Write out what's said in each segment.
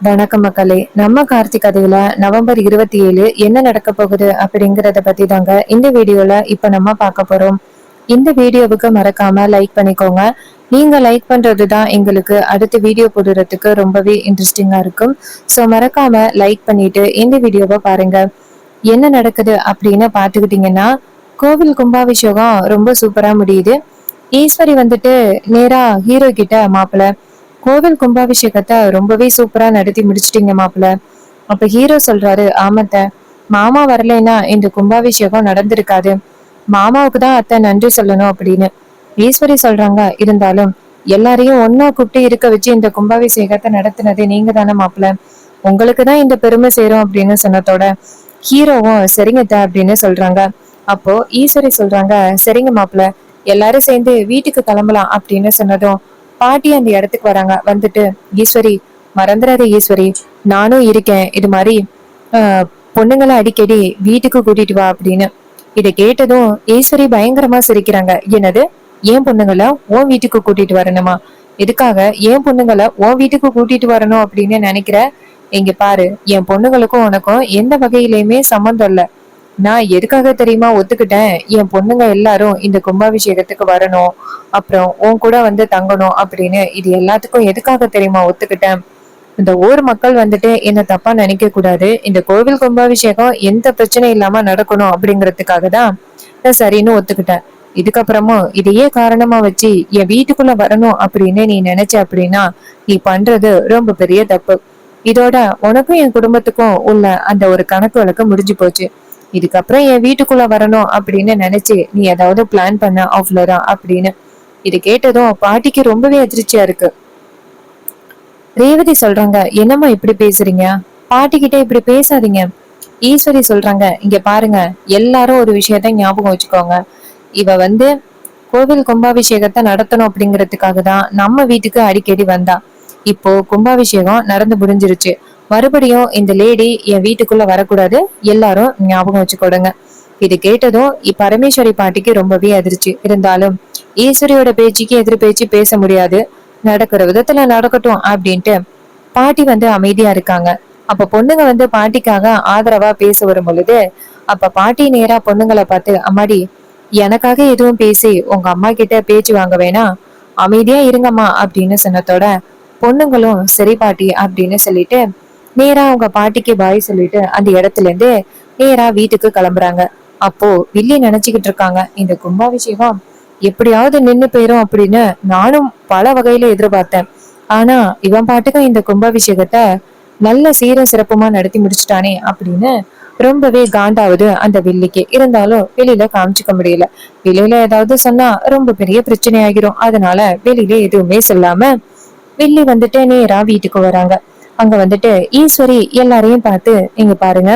வணக்கம் மக்களே. நம்ம கார்த்திக் கதையில நவம்பர் 27 என்ன நடக்க போகுது அப்படிங்கறத பத்தி தாங்க இந்த வீடியோல இப்ப நம்ம பார்க்க போறோம். இந்த வீடியோவுக்கு மறக்காம லைக் பண்ணிக்கோங்க. நீங்க லைக் பண்றதுதான் எங்களுக்கு அடுத்த வீடியோ போடுறதுக்கு ரொம்பவே இன்ட்ரெஸ்டிங்கா இருக்கும். ஸோ மறக்காம லைக் பண்ணிட்டு இந்த வீடியோவை பாருங்க. என்ன நடக்குது அப்படின்னு பாத்துக்கிட்டீங்கன்னா, கோவில் கும்பாபிஷேகம் ரொம்ப சூப்பரா முடியுது. ஈஸ்வரி வந்துட்டு நேரா ஹீரோ கிட்ட, மாப்பிள்ள கோவில் கும்பாபிஷேகத்தை ரொம்பவே சூப்பரா நடத்தி முடிச்சிட்டீங்க மாப்பிள்ள. அப்ப ஹீரோ சொல்றாரு, ஆமத்த, மாமா வரலைன்னா இந்த கும்பாபிஷேகம் நடந்திருக்காது. மாமாவுக்கு தான் அத்தை நன்றி சொல்லணும் அப்படின்னு ஈஸ்வரி சொல்றாங்க. இருந்தாலும் எல்லாரையும் ஒன்னா கூப்பிட்டு இருக்க வச்சு இந்த கும்பாபிஷேகத்தை நடத்தினது நீங்க தானே மாப்பிள்ள, உங்களுக்கு தான் இந்த பெருமை சேரும் அப்படின்னு சொன்னதோட ஹீரோவும் சரிங்கத்த அப்படின்னு சொல்றாங்க. அப்போ ஈஸ்வரி சொல்றாங்க, சரிங்க மாப்பிள்ள, எல்லாரும் சேர்ந்து வீட்டுக்கு கிளம்பலாம் அப்படின்னு சொன்னதும் பாட்டி அந்த இடத்துக்கு வராங்க. வந்துட்டு, ஈஸ்வரி மறந்துடாத ஈஸ்வரி, நானும் இருக்கேன், இது மாதிரி ஆஹ் பொண்ணுங்களை அடிக்கடி வீட்டுக்கு கூட்டிட்டு வா அப்படின்னு. இதை கேட்டதும் ஈஸ்வரி பயங்கரமா சிரிக்கிறாங்க. என்னது, ஏன் பொண்ணுங்களை உன் வீட்டுக்கு கூட்டிட்டு வரணுமா? எதுக்காக ஏன் பொண்ணுங்களை உன் வீட்டுக்கு கூட்டிட்டு வரணும் அப்படின்னு நினைக்கிற? இங்க பாரு, என் பொண்ணுங்களுக்கும் உனக்கும் எந்த வகையிலயுமே சம்மந்தம் இல்ல. நான் எதுக்காக தெரியுமா ஒத்துக்கிட்டேன்? என் பொண்ணுங்க எல்லாரும் இந்த கும்பாபிஷேகத்துக்கு வரணும், அப்புறம் உன் கூட வந்து தங்கணும் அப்படின்னு. இது எல்லாத்துக்கும் எதுக்காக தெரியுமா ஒத்துக்கிட்டேன்? இந்த ஊர் மக்கள் வந்துட்டு என்ன தப்பா நினைக்க கூடாது, இந்த கோவில் கும்பாபிஷேகம் எந்த பிரச்சனை இல்லாம நடக்கணும் அப்படிங்கறதுக்காக தான் நான் சரின்னு ஒத்துக்கிட்டேன். இதுக்கப்புறமும் இதையே காரணமா வச்சு என் வீட்டுக்குள்ள வரணும் அப்படின்னு நீ நினைச்ச அப்படின்னா நீ பண்றது ரொம்ப பெரிய தப்பு. இதோட உனக்கும் என் குடும்பத்துக்கும் உள்ள அந்த ஒரு கணக்கு வழக்கு முடிஞ்சு போச்சு. இதுக்கப்புறம் என் வீட்டுக்குள்ள வரணும் அப்படின்னு நினைச்சு நீ ஏதாவது பிளான் பண்ண அவ்வளவுதான் அப்படின்னு. இது கேட்டதும் பாட்டிக்கு ரொம்பவே அதிர்ச்சியா இருக்கு. ரேவதி சொல்றாங்க, என்னம்மா இப்படி பேசுறீங்க? பாட்டி கிட்ட இப்படி பேசாதீங்க. ஈஸ்வரி சொல்றாங்க, இங்க பாருங்க, எல்லாரும் ஒரு விஷயத்த ஞாபகம் வச்சுக்கோங்க. இவ வந்து கோவில் கும்பாபிஷேகத்தை நடத்தணும் அப்படிங்கிறதுக்காக தான் நம்ம வீட்டுக்கு அடிக்கடி வந்தா. இப்போ கும்பாபிஷேகம் நடந்து முடிஞ்சிருச்சு, மறுபடியும் இந்த லேடி என் வீட்டுக்குள்ள வரக்கூடாது, எல்லாரும் ஞாபகம் வச்சுக்கோடுங்க. இது கேட்டதும் பரமேஸ்வரி பாட்டிக்கு ரொம்பவே அதிர்ச்சி. இருந்தாலும் ஈஸ்வரியோட பேச்சுக்கு எதிர் பேச்சு பேச முடியாது. நடக்கிற விதத்துல நடக்கட்டும் அப்படின்ட்டு பாட்டி வந்து அமைதியா இருக்காங்க. அப்ப பொண்ணுங்க வந்து பாட்டிக்காக ஆதரவா பேச வரும் பொழுது, அப்ப பாட்டி நேரா பொண்ணுங்களை பார்த்து, அம்மாடி, எனக்காக எதுவும் பேசி உங்க அம்மா கிட்ட பேச்சு வாங்க வேணாம், அமைதியா இருங்கம்மா அப்படின்னு சொன்னதோட பொண்ணுங்களும் சரி பாட்டி அப்படின்னு சொல்லிட்டு நேரா அவங்க பாட்டிக்கு பாய் சொல்லிட்டு அந்த இடத்துல இருந்து நேரா வீட்டுக்கு கிளம்புறாங்க. அப்போ வில்லி நினைச்சுக்கிட்டு இருக்காங்க, இந்த கும்பாபிஷேகம் எப்படியாவது நின்னு போயிரும் அப்படின்னு நானும் பல வகையில எதிர்பார்த்தேன். ஆனா இவன் பாட்டுக்கும் இந்த கும்பாபிஷேகத்தை நல்ல சீர சிறப்புமா நடத்தி முடிச்சுட்டானே அப்படின்னு ரொம்பவே காண்டாவது அந்த வில்லிக்கு. இருந்தாலும் வெளியில காமிச்சுக்க முடியல. வெளியில ஏதாவது சொன்னா ரொம்ப பெரிய பிரச்சனை ஆகிரும். அதனால வெளியில எதுவுமே சொல்லாம வில்லி வந்துட்டு நேரா வீட்டுக்கு வராங்க. அங்க வந்துட்டு ஈஸ்வரி எல்லாரையும் பார்த்து, இங்க பாருங்க,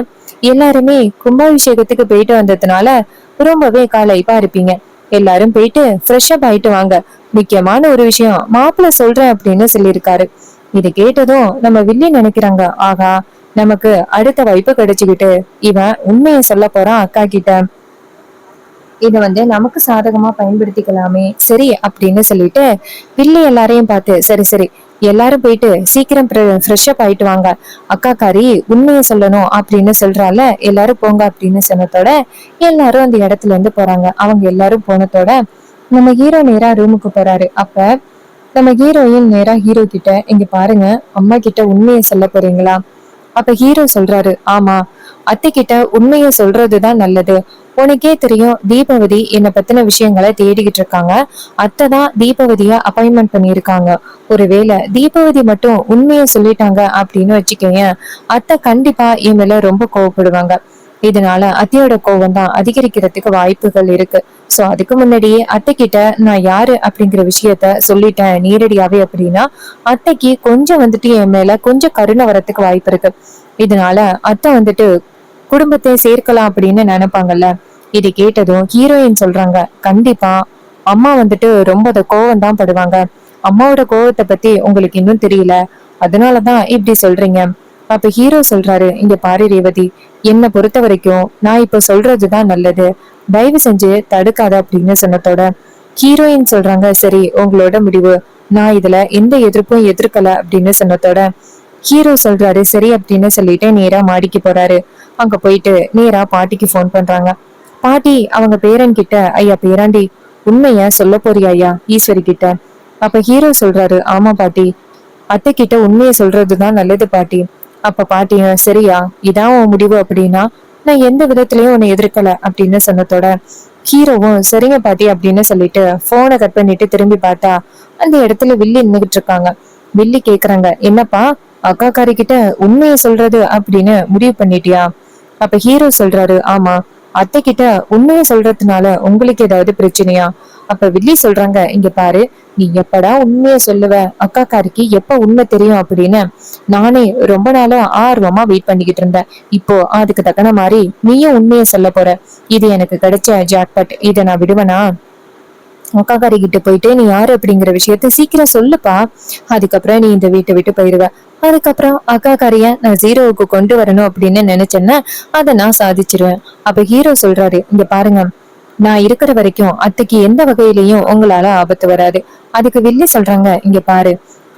எல்லாருமே கும்பாபிஷேகத்துக்கு போயிட்டு வந்ததுனால ரொம்பவே களைப்பா இருப்பீங்க. எல்லாரும் போயிட்டு ஃப்ரெஷ் அப் ஆயிட்டு வாங்க. முக்கியமான ஒரு விஷயம் மாப்பிள்ள சொல்றேன் அப்படின்னு சொல்லியிருக்காரு. இது கேட்டதும் நம்ம வில்லி நினைக்கிறாங்க, ஆகா, நமக்கு அடுத்த வாய்ப்பு கிடைச்சுக்கிட்டு இவன் உண்மையை சொல்ல போறான் அக்கா கிட்ட. இதை வந்து நமக்கு சாதகமா பயன்படுத்திக்கலாமே, சரி அப்படின்னு சொல்லிட்டு வில்லி எல்லாரையும் பார்த்து, சரி சரி, எல்லாரும் போயிட்டு சீக்கிரம் ஃப்ரெஷ் அப் ஆயிட்டு வாங்க, அக்கா காரி உண்மையை சொல்லணும் அப்படின்னு சொல்றால, எல்லாரும் போங்க அப்படின்னு சொன்னதோட எல்லாரும் அந்த இடத்துல இருந்து போறாங்க. அவங்க எல்லாரும் போனதோட நம்ம ஹீரோ நேரா ரூமுக்கு போறாரு. அப்ப நம்ம ஹீரோயின் நேரா ஹீரோ கிட்ட, இங்க பாருங்க, அம்மா கிட்ட உண்மையை சொல்ல போறீங்களா? அப்ப ஹீரோ சொல்றாரு, ஆமா, அத்தை கிட்ட உண்மைய சொல்றதுதான் நல்லது. உனக்கே தெரியும், தீபாவதி என்ன பத்தின விஷயங்களை தேடிக்கிட்டு இருக்காங்க. அத்தை தான் தீபாவதிய அப்பாயின்மெண்ட் பண்ணியிருக்காங்க. ஒருவேளை தீபாவதி மட்டும் உண்மைய சொல்லிட்டாங்க அப்படின்னு வச்சுக்கோங்க, அத்தை கண்டிப்பா என் மேல ரொம்ப கோவப்படுவாங்க. இதனால அத்தையோட கோவம் தான் அதிகரிக்கிறதுக்கு வாய்ப்புகள் இருக்கு. சோ அதுக்கு முன்னாடியே அத்தை கிட்ட நான் யாரு அப்படிங்கிற விஷயத்த சொல்லிட்டேன் நேரடியாவே அப்படின்னா அத்தைக்கு கொஞ்சம் வந்துட்டு என் மேல கொஞ்சம் கருணை வரத்துக்கு வாய்ப்பு இருக்கு. இதனால அத்தை வந்துட்டு குடும்பத்தை சேர்க்கலாம் அப்படின்னு நினைப்பாங்கல்ல. இது கேட்டதும் ஹீரோயின் சொல்றாங்க, கண்டிப்பா அம்மா வந்துட்டு ரொம்ப கோவம் தான் படுவாங்க. அம்மாவோட கோவத்தை பத்தி உங்களுக்கு இன்னும் தெரியல, அதனாலதான் இப்படி சொல்றீங்க. அப்ப ஹீரோ சொல்றாரு, இங்க பாரு ரேவதி, என்னை பொறுத்த வரைக்கும் நான் இப்ப சொல்றதுதான் நல்லது, தயவு செஞ்சு தடுக்காத அப்படின்னு சொன்னதோட ஹீரோயின் சொல்றாங்க, சரி உங்களோட முடிவு, நான் இதுல எந்த எதிர்ப்பும் எதிர்க்கல அப்படின்னு சொன்னதோட ஹீரோ சொல்றாரு சரி அப்படின்னு சொல்லிட்டு நேரா மாடிக்கு போறாரு. அங்க போயிட்டு நேரா பாட்டிக்கு போன் பண்றாங்க. பாட்டி அவங்க பேரன் கிட்ட, ஐயா பேராண்டி, உண்மைய சொல்ல போறியா ஐயா ஈஸ்வரி கிட்ட? அப்ப ஹீரோ சொல்றாரு, ஆமா பாட்டி, அத்தை கிட்ட உண்மையை சொல்றதுதான் நல்லது பாட்டி. அப்ப பாட்டிய, சரியா, இதான் உன் முடிவு அப்படின்னா நான் எந்த விதத்திலயும் உன்னை எதிர்க்கல அப்படின்னு சொன்னதோட ஹீரோவும் சரிங்க பாட்டி அப்படின்னு சொல்லிட்டு போனை கட் பண்ணிட்டு திரும்பி பார்த்தா அந்த இடத்துல வில்லி நின்னுகிட்டு இருக்காங்க. வில்லி கேக்குறாங்க, என்னப்பா அக்கா காரி கிட்ட உண்மையை சொல்றது அப்படின்னு முடிவு பண்ணிட்டியா? அப்ப ஹீரோ சொல்றாரு, ஆமா, அத்தை கிட்ட உண்மையை சொல்றதுனால உங்களுக்கு ஏதாவது பிரச்சனையா? அப்ப வில்லி சொல்றாங்க, இங்க பாரு, நீ எப்படா உண்மைய சொல்லுவ, அக்கா காரிக்கு எப்ப உண்மை தெரியும் அப்படின்னு நானே ரொம்ப நாளா ஆர்வமா வெயிட் பண்ணிக்கிட்டு இருந்தேன். இப்போ அதுக்கு தக்கன மாதிரி நீயும் உண்மையை சொல்ல போற. இது எனக்கு கிடைச்ச ஜாக்பாட். இதை நான் விடுவேனா? அக்காக்காரி கிட்ட போயிட்டு நீ யாரு அப்படிங்கிற விஷயத்த சீக்கிரம் சொல்லுப்பா. அதுக்கப்புறம் நீ இந்த வீட்டை விட்டு போயிருவ. அதுக்கப்புறம் அக்காக்காரிய நான் ஜீரோவுக்கு கொண்டு வரணும் அப்படின்னு நினைச்சேன்னா அதை நான் சாதிச்சிருவேன். அப்ப ஹீரோ சொல்றாரு, இங்க பாருங்க, நான் இருக்கிற வரைக்கும் அத்தைக்கு எந்த வகையிலயும் உங்களால ஆபத்து வராது. அதுக்கு வில்லி சொல்றாங்க, இங்க பாரு,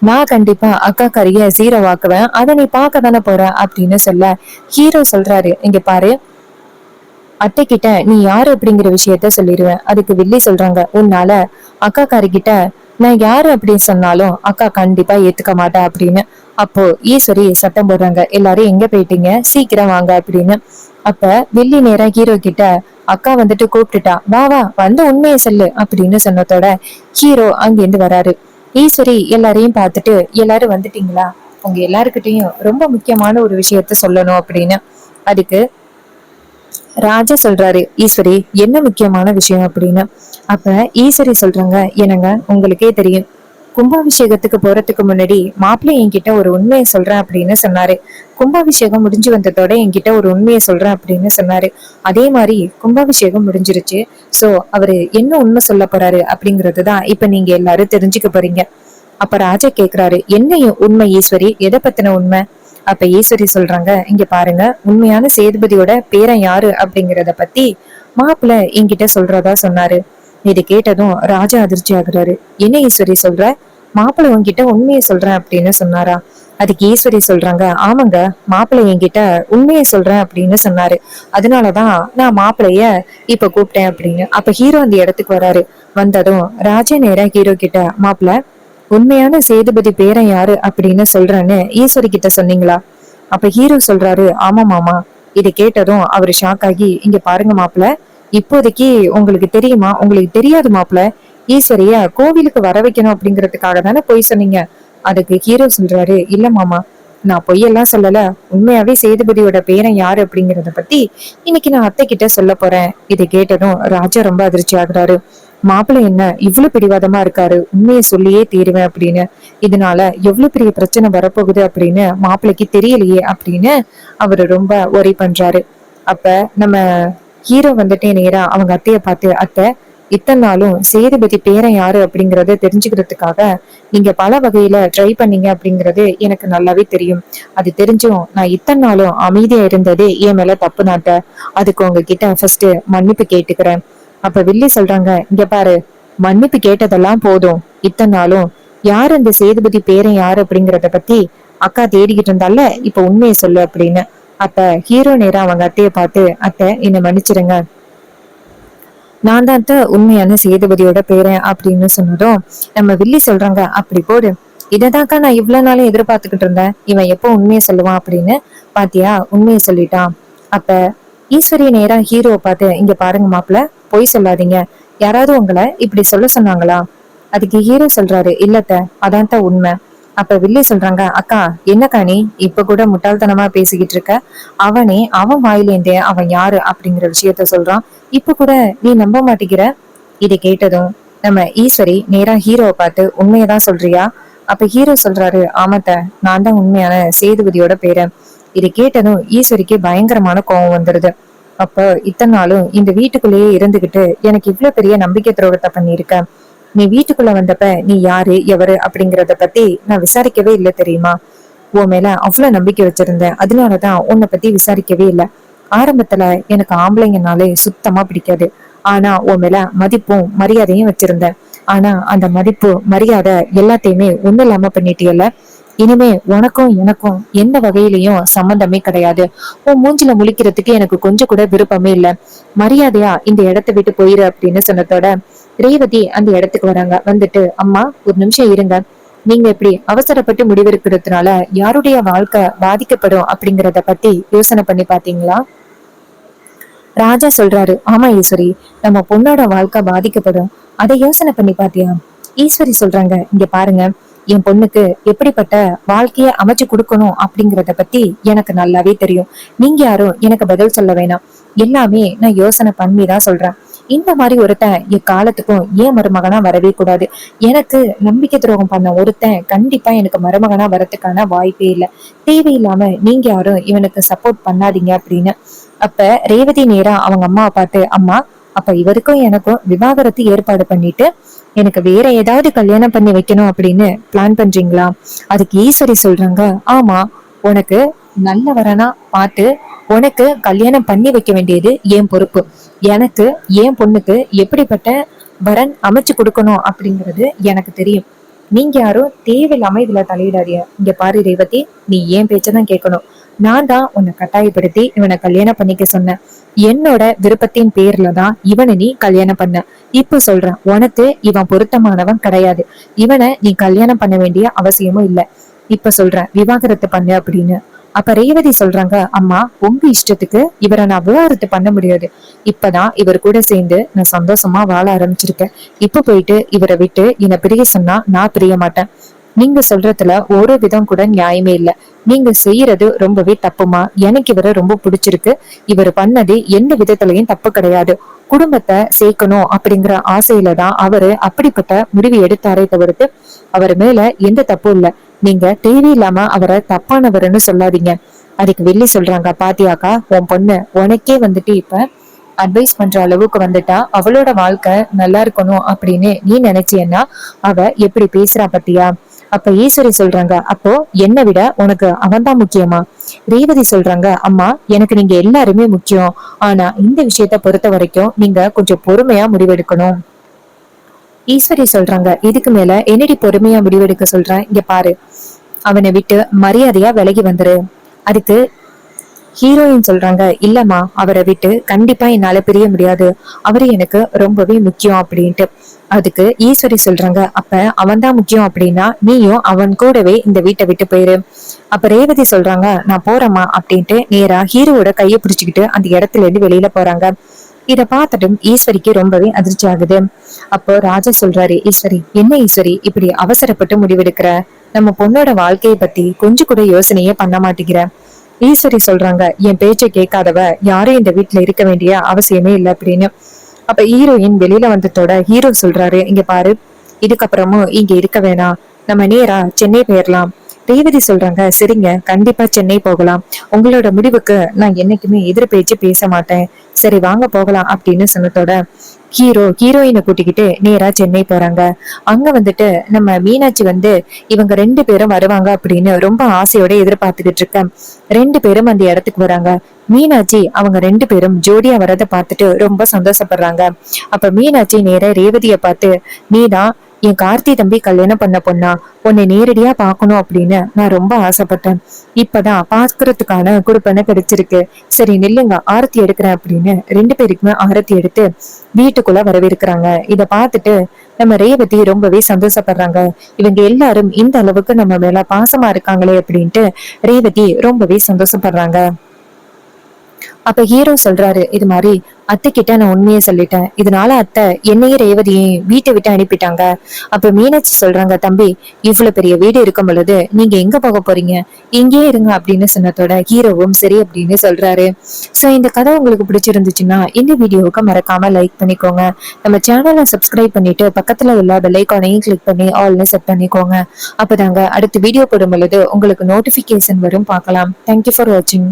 நான் கண்டிப்பா அக்காக்காரிய ஜீரோவாக்குவேன், அதை நீ பார்க்க தானே போற அப்படின்னு சொல்ல ஹீரோ சொல்றாரு, இங்க பாரு, அத்தை கிட்ட நீ யாரு அப்படிங்கிற விஷயத்த சொல்லிடுவேன். அதுக்கு வில்லி சொல்றாங்க, உன்னால அக்கா காரி கிட்ட நான் யாரு அப்படின்னு சொன்னாலும் அக்கா கண்டிப்பா ஏத்துக்க மாட்டா அப்படின்னு. அப்போ ஈஸ்வரி சத்தம் போடுறாங்க, எல்லாரும் எங்க போயிட்டீங்க, சீக்கிரம் வாங்க அப்படின்னு. அப்ப வில்லி நேரா ஹீரோ கிட்ட, அக்கா வந்துட்டு கூப்பிட்டுட்டா, வா வா வந்து உண்மையை சொல்லு அப்படின்னு சொன்னதோட ஹீரோ அங்கிருந்து வராரு. ஈஸ்வரி எல்லாரையும் பார்த்துட்டு, எல்லாரும் வந்துட்டீங்களா, உங்க எல்லாருக்கிட்டையும் ரொம்ப முக்கியமான ஒரு விஷயத்த சொல்லணும் அப்படின்னு. அதுக்கு ராஜா சொல்றாரு, ஈஸ்வரி என்ன முக்கியமான விஷயம் அப்படின்னு. அப்ப ஈஸ்வரி சொல்றாங்க, என்னங்க உங்களுக்கே தெரியும், கும்பாபிஷேகத்துக்கு போறதுக்கு முன்னாடி மாப்பிள்ளை என்கிட்ட ஒரு உண்மையை சொல்றேன் அப்படின்னு சொன்னாரு. கும்பாபிஷேகம் முடிஞ்சு வந்ததோட என்கிட்ட ஒரு உண்மையை சொல்றேன் அப்படின்னு சொன்னாரு. அதே மாதிரி கும்பாபிஷேகம் முடிஞ்சிருச்சு. சோ அவரு என்ன உண்மை சொல்ல போறாரு அப்படிங்கறதுதான் இப்ப நீங்க எல்லாரும் தெரிஞ்சுக்க போறீங்க. அப்ப ராஜா கேக்குறாரு, என்ன உண்மை ஈஸ்வரி, எதை பத்தின உண்மை? அப்ப ஈஸ்வரி சொல்றாங்க, இங்க பாருங்க, உண்மையான சேதுபதியோட பேரன் யாரு அப்படிங்கறத பத்தி மாப்பிள்ள என்கிட்ட சொல்றதா சொன்னாரு. இது கேட்டதும் ராஜா அதிர்ச்சி ஆகுறாரு. என்ன ஈஸ்வரி சொல்ற, மாப்பிள்ள உன்கிட்ட உண்மையை சொல்றேன் அப்படின்னு சொன்னாரா? அதுக்கு ஈஸ்வரி சொல்றாங்க, ஆமாங்க, மாப்பிள்ளை என்கிட்ட உண்மையை சொல்றேன் அப்படின்னு சொன்னாரு, அதனாலதான் நான் மாப்பிள்ளைய இப்ப கூப்பிட்டேன் அப்படின்னு. அப்ப ஹீரோ அந்த இடத்துக்கு வராரு. வந்ததும் ராஜா நேரா ஹீரோ கிட்ட, மாப்பிள்ள உண்மையான சேதுபதி பேரன் யாரு அப்படின்னு சொல்றேன்னு ஈஸ்வரி கிட்ட சொன்னீங்களா? அப்ப ஹீரோ சொல்றாரு, ஆமா மாமா. இதை கேட்டதும் அவரு ஷாக் ஆகி, இங்க பாருங்க மாப்பிள்ள, இப்போதைக்கு உங்களுக்கு தெரியுமா, உங்களுக்கு தெரியாது மாப்பிள்ள, ஈஸ்வரிய கோவிலுக்கு வர வைக்கணும் அப்படிங்கறதுக்காக தானே பொய் சொன்னீங்க. அதுக்கு ஹீரோ சொல்றாரு, இல்ல மாமா, நான் பொய்யெல்லாம் சொல்லல, உண்மையாவே சேதுபதியோட பேரன் யாரு அப்படிங்கறத பத்தி இன்னைக்கு நான் அத்தை கிட்ட சொல்ல போறேன். இதை கேட்டதும் ராஜா ரொம்ப அதிர்ச்சி ஆகுறாரு. மாப்பிள்ளை என்ன இவ்வளவு பிடிவாதமா இருக்காரு, உண்மையை சொல்லியே தீருவேன் அப்படின்னு, இதனால எவ்வளவு பெரிய பிரச்சனை வரப்போகுது அப்படின்னு மாப்பிள்ளைக்கு தெரியலையே அப்படின்னு அவரு ரொம்ப ஒரி பண்றாரு. அப்ப நம்ம ஹீரோ வந்துட்டே நேரா அவங்க அத்தைய பார்த்து, அத்தை, இத்தனை நாளும் சேதுபதி பேரன் யாரு அப்படிங்கறத தெரிஞ்சுக்கிறதுக்காக நீங்க பல வகையில ட்ரை பண்ணீங்க அப்படிங்கறது எனக்கு நல்லாவே தெரியும். அது தெரிஞ்சும் நான் இத்தனை நாளும் அமைதியா இருந்ததே என் மேல தப்பு நாட்ட. அதுக்கு உங்ககிட்ட ஃபர்ஸ்ட் மன்னிப்பு கேட்டுக்கிறேன். அப்ப வில்லி சொல்றாங்க, இங்க பாரு, மன்னிப்பு கேட்டதெல்லாம் போதும், இத்தனை நாளும் யாரு அந்த சேதுபதி பேரன் யாரு அப்படிங்கறத பத்தி அக்கா தேடிக்கிட்டு இருந்தால, இப்ப உண்மையை சொல்லு அப்படின்னு. அப்ப ஹீரோ நேரா அவங்க அத்தைய பார்த்து, அத்தை என்னை மன்னிச்சிருங்க, நான் தான் உண்மையான சேதுபதியோட பேரன் அப்படின்னு சொன்னதும் நம்ம வில்லி சொல்றாங்க, அப்படி போடு, இததாக்கா நான் இவ்வளவு நாளும் எதிர்பார்த்துக்கிட்டு இருந்தேன், இவன் எப்போ உண்மையை சொல்லுவான் அப்படின்னு. பாத்தியா, உண்மையை சொல்லிட்டான். அப்ப ஈஸ்வரிய நேரா ஹீரோவை பார்த்து, இங்க பாருங்க மாப்பிள்ள, பொய் சொல்லாதீங்க, யாராவது உங்களை இப்படி சொல்ல சொன்னாங்களா? அதுக்கு ஹீரோ சொல்றாரு, இல்லத்த, அதான் உண்மை. அப்ப வில்லி சொல்றாங்க, அக்கா என்னக்கா நீ இப்ப கூட முட்டாள்தனமா பேசிக்கிட்டு இருக்க, அவனே அவன் வாயிலேந்தே அவன் யாரு அப்படிங்கிற விஷயத்த சொல்றான், இப்ப கூட நீ நம்ப மாட்டேங்கிற. இதை கேட்டதும் நம்ம ஈஸ்வரி நேரா ஹீரோவை பார்த்து, உண்மையதான் சொல்றியா? அப்ப ஹீரோ சொல்றாரு, ஆமாத்த, நான் தான் உண்மையான சேதுபதியோட பேரன். இதை கேட்டதும் ஈஸ்வரிக்கு பயங்கரமான கோபம் வந்துருது. அப்ப இத்தனை நாளும் இந்த வீட்டுக்குள்ளேயே இருந்துகிட்டு எனக்கு இவ்வளவு பெரிய நம்பிக்கை துரோகத்தை பண்ணிருக்க, நீ வீட்டுக்குள்ள வந்தப்ப நீ யாரு எவரு அப்படிங்கறத பத்தி நான் விசாரிக்கவே இல்லை தெரியுமா? உன் மேல அவ்வளவு நம்பிக்கை வச்சிருந்தேன், அதனாலதான் உன்னை பத்தி விசாரிக்கவே இல்லை. ஆரம்பத்துல எனக்கு ஆம்பளைங்கனாலே சுத்தமா பிடிக்காது, ஆனா உன் மேல மதிப்பும் மரியாதையும் வச்சிருந்தேன். ஆனா அந்த மதிப்பு மரியாதை எல்லாத்தையுமே ஒண்ணு இல்லாம பண்ணிட்டியல்ல, இனிமே உனக்கும் எனக்கும் எந்த வகையிலயும் சம்பந்தமே கிடையாது. உன் மூஞ்சில முழிக்கிறதுக்கு எனக்கு கொஞ்சம் கூட விருப்பமே இல்ல. மரியாதையா இந்த இடத்தை விட்டு போயிரு அப்படின்னு சொன்னதோட ரேவதி அந்த இடத்துக்கு வராங்க. வந்துட்டு, அம்மா ஒரு நிமிஷம் இருங்க. நீங்க இப்படி அவசரப்பட்டு முடிவெடுக்கிறதுனால யாருடைய வாழ்க்கை பாதிக்கப்படும் அப்படிங்கறத பத்தி யோசனை பண்ணி பாத்தீங்களா? ராஜா சொல்றாரு, ஆமா ஈஸ்வரி, நம்ம பொண்ணோட வாழ்க்கை பாதிக்கப்படும். அதை யோசனை பண்ணி பாத்தியா? ஈஸ்வரி சொல்றாங்க, இங்க பாருங்க, என் பொண்ணுக்கு எப்படிப்பட்ட வாழ்க்கைய அமைச்சு கொடுக்கணும் அப்படிங்கறத பத்தி எனக்கு நல்லாவே தெரியும். நீங்க யாரும் எனக்கு பதில் சொல்ல வேணாம். எல்லாமே நான் யோசனை பண்ணி தான் சொல்றேன். இந்த மாதிரி ஒருத்தன் எக்காலத்துக்கும் ஏன் மருமகனா வரவே கூடாது. எனக்கு நம்பிக்கை துரோகம் பண்ண ஒருத்தன் கண்டிப்பா எனக்கு மருமகனா வரதுக்கான வாய்ப்பே இல்லை. தேவையில்லாம நீங்க யாரும் இவனுக்கு சப்போர்ட் பண்ணாதீங்க அப்படின்னு. அப்ப ரேவதி நேரா அவங்க அம்மாவை பார்த்து, அம்மா, அப்ப இவருக்கும் எனக்கும் விவாகரத்து ஏற்பாடு பண்ணிட்டு எனக்கு வேற ஏதாவது கல்யாணம் பண்ணி வைக்கணும் அப்படின்னு பிளான் பண்றீங்களா? அதுக்கு ஈஸ்வரி சொல்றாங்க, ஆமா, உனக்கு நல்ல வரனா பார்த்து உனக்கு கல்யாணம் பண்ணி வைக்க வேண்டியது என் பொறுப்பு. எனக்கு என் பொண்ணுக்கு எப்படிப்பட்ட வரன் அமைச்சு கொடுக்கணும் அப்படிங்கிறது எனக்கு தெரியும். நீங்க யாரும் தேவையில்லாம இதுல தலையிடாதீங்க. இங்க பாரு ரேவதி, நீ ஏன் பேச்சதான் கேட்கணும். நான் தான் உன்னை கட்டாயப்படுத்தி இவனை கல்யாணம் பண்ணிக்க சொன்னேன். என்னோட விருப்பத்தின் பேர்ல தான் இவனை நீ கல்யாணம் பண்ண. இப்ப சொல்றேன், உனக்கு இவன் பொருத்தமானவன் கிடையாது. இவனை நீ கல்யாணம் பண்ண வேண்டிய அவசியமும் இல்ல. இப்ப சொல்றேன், விவாகரத்து பண்ணு அப்படின்னு. அப்ப ரேவதி சொல்றாங்க, அம்மா, உங்க இஷ்டத்துக்கு இவரை நான் விவாகரத்து பண்ண முடியாது. இப்பதான் இவர் கூட சேர்ந்து நான் சந்தோஷமா வாழ ஆரம்பிச்சிருக்கேன். இப்ப போயிட்டு இவரை விட்டு என்னை பிரிய சொன்னா நான் பிரிய மாட்டேன். நீங்க சொல்றதுல ஒரு விதம் கூட நியாயமே இல்ல. நீங்க செய்யறது ரொம்பவே தப்புமா. எனக்கு இவரை ரொம்ப பிடிச்சிருக்கு. இவர் பண்ணது எந்த விதத்திலையும் தப்பு கிடையாது. குடும்பத்தை சேர்க்கணும் அப்படிங்கிற ஆசையில தான் அவரு அப்படிப்பட்ட முடிவு எடுத்தாரே தவிர்த்து அவர் மேல எந்த தப்பும் இல்ல. நீங்க தேவையில்லாம அவரை தப்பானவர்னு சொல்லாதீங்க. அதுக்கு வெள்ளி சொல்றாங்க, பாத்தியாக்கா, உன் பொண்ணு உனக்கே வந்துட்டு இப்ப அட்வைஸ் பண்ற அளவுக்கு வந்துட்டா. அவளோட வாழ்க்கை நல்லா இருக்கணும் அப்படின்னு நீ நினைச்சியன்னா அவ எப்படி பேசுறா பத்தியா? அப்ப ஈஸ்வரி சொல்றாங்க, அப்போ என்னை விட உனக்கு அவன்தான் முக்கியமா? ரேவதி சொல்றாங்க, அம்மா, எனக்கு நீங்க எல்லாருமே முக்கியம். ஆனா இந்த விஷயத்த பொறுத்த வரைக்கும் நீங்க கொஞ்சம் பொறுமையா முடிவெடுக்கணும். ஈஸ்வரி சொல்றாங்க, இதுக்கு மேல என்னடி பொறுமையா முடிவெடுக்க சொல்றேன்? இங்க பாரு, அவனை விட்டு மரியாதையா விலகி வந்துரு. அதுக்கு ஹீரோயின் சொல்றாங்க, இல்லம்மா, அவரை விட்டு கண்டிப்பா என்னால பிரிய முடியாது. அவரு எனக்கு ரொம்பவே முக்கியம் அப்படின்ட்டு. அதுக்கு ஈஸ்வரி சொல்றாங்க, அப்ப அவன் தான் முக்கியம் அப்படின்னா நீயும் அவன் கூடவே இந்த வீட்டை விட்டு போயிரு. அப்ப ரேவதி சொல்றாங்க, நான் போறேம்மா அப்படின்ட்டு நேரா ஹீரோவோட கையை பிடிச்சுக்கிட்டு அந்த இடத்துல இருந்து வெளியில போறாங்க. இத பார்த்துட்டும் ஈஸ்வரிக்கு ரொம்பவே அதிர்ச்சி ஆகுது. அப்போ ராஜா சொல்றாரு, ஈஸ்வரி, என்ன ஈஸ்வரி இப்படி அவசரப்பட்டு முடிவெடுக்கிற? நம்ம பொண்ணோட வாழ்க்கையை பத்தி கொஞ்சம் கூட யோசனையே பண்ண மாட்டேங்கிற. ஈஸ்வரி சொல்றாங்க, என் பேச்சை கேட்காதவ யாரும் இந்த வீட்டுல இருக்க வேண்டிய அவசியமே இல்லை அப்படின்னு. அப்ப ஹீரோயின் வெளியில வந்ததோட ஹீரோ சொல்றாரு, இங்க பாரு, இதுக்கப்புறமும் இங்க இருக்க வேணாம், நம்ம நேரா சென்னை போயிடலாம். ரேவதி சொல்றாங்க, சரிங்க, கண்டிப்பா சென்னை போகலாம். உங்களோட முடிவுக்கு நான் என்னைக்குமே எதிர் பேச்சு பேச மாட்டேன். சரி வாங்க போகலாம் அப்படின்னு சொன்னதோட ஹீரோயினை கூட்டிக்கிட்டு நேரா சென்னை போறாங்க. அங்க வந்துட்டு நம்ம மீனாட்சி வந்து இவங்க 2 பேரும் வருவாங்க அப்படின்னு ரொம்ப ஆசையோட எதிர்பார்த்துக்கிட்டு இருக்க. 2 பேரும் அந்த இடத்துக்கு வராங்க. மீனாட்சி அவங்க 2 பேரும் ஜோடியா வரதை பார்த்துட்டு ரொம்ப சந்தோஷப்படுறாங்க. அப்ப மீனாட்சி நேர ரேவதிய பார்த்து, நீதான் என் கார்த்தி தம்பி கல்யாணம் பண்ண பொண்ணா? உன்னை நேரடியா பாக்கணும் அப்படின்னு நான் ரொம்ப ஆசைப்பட்டேன். இப்பதான் பாக்குறதுக்கான குடுப்பனை கிடைச்சிருக்கு. சரி நில்லுங்க, ஆரத்தி எடுக்கிறேன் அப்படின்னு 2 பேருக்குமே ஆரத்தி எடுத்து வீட்டுக்குள்ள வரவேற்கிறாங்க. இத பார்த்துட்டு நம்ம ரேவதி ரொம்பவே சந்தோஷப்படுறாங்க. இவங்க எல்லாரும் இந்த அளவுக்கு நம்ம மேல பாசமா இருக்காங்களே அப்படின்ட்டு ரேவதி ரொம்பவே சந்தோஷப்படுறாங்க. அப்ப ஹீரோ சொல்றாரு, இது மாதிரி அத்தை கிட்ட நான் உண்மையை சொல்லிட்டேன். இதனால அத்தை என்னையும் ரேவதியையும் வீட்டை விட்டு அனுப்பிட்டாங்க. அப்ப மீனாட்சி சொல்றாங்க, தம்பி, இவ்வளவு பெரிய வீடு இருக்கும் பொழுது நீங்க எங்க போக போறீங்க? இங்கேயே இருங்க அப்படின்னு சொன்னதோட ஹீரோவும் சரி அப்படின்னு சொல்றாரு. சோ இந்த கதை உங்களுக்கு பிடிச்சிருந்துச்சுன்னா இந்த வீடியோவுக்கு மறக்காம லைக் பண்ணிக்கோங்க. நம்ம சேனலை சப்ஸ்கிரைப் பண்ணிட்டு பக்கத்துல உள்ள பெல் ஐகானையும் கிளிக் பண்ணி ஆல்னு செட் பண்ணிக்கோங்க. அப்பதாங்க அடுத்த வீடியோ போடும் பொழுது உங்களுக்கு நோட்டிபிகேஷன் வரும். பார்க்கலாம். தேங்க்யூ ஃபார் வாட்சிங்.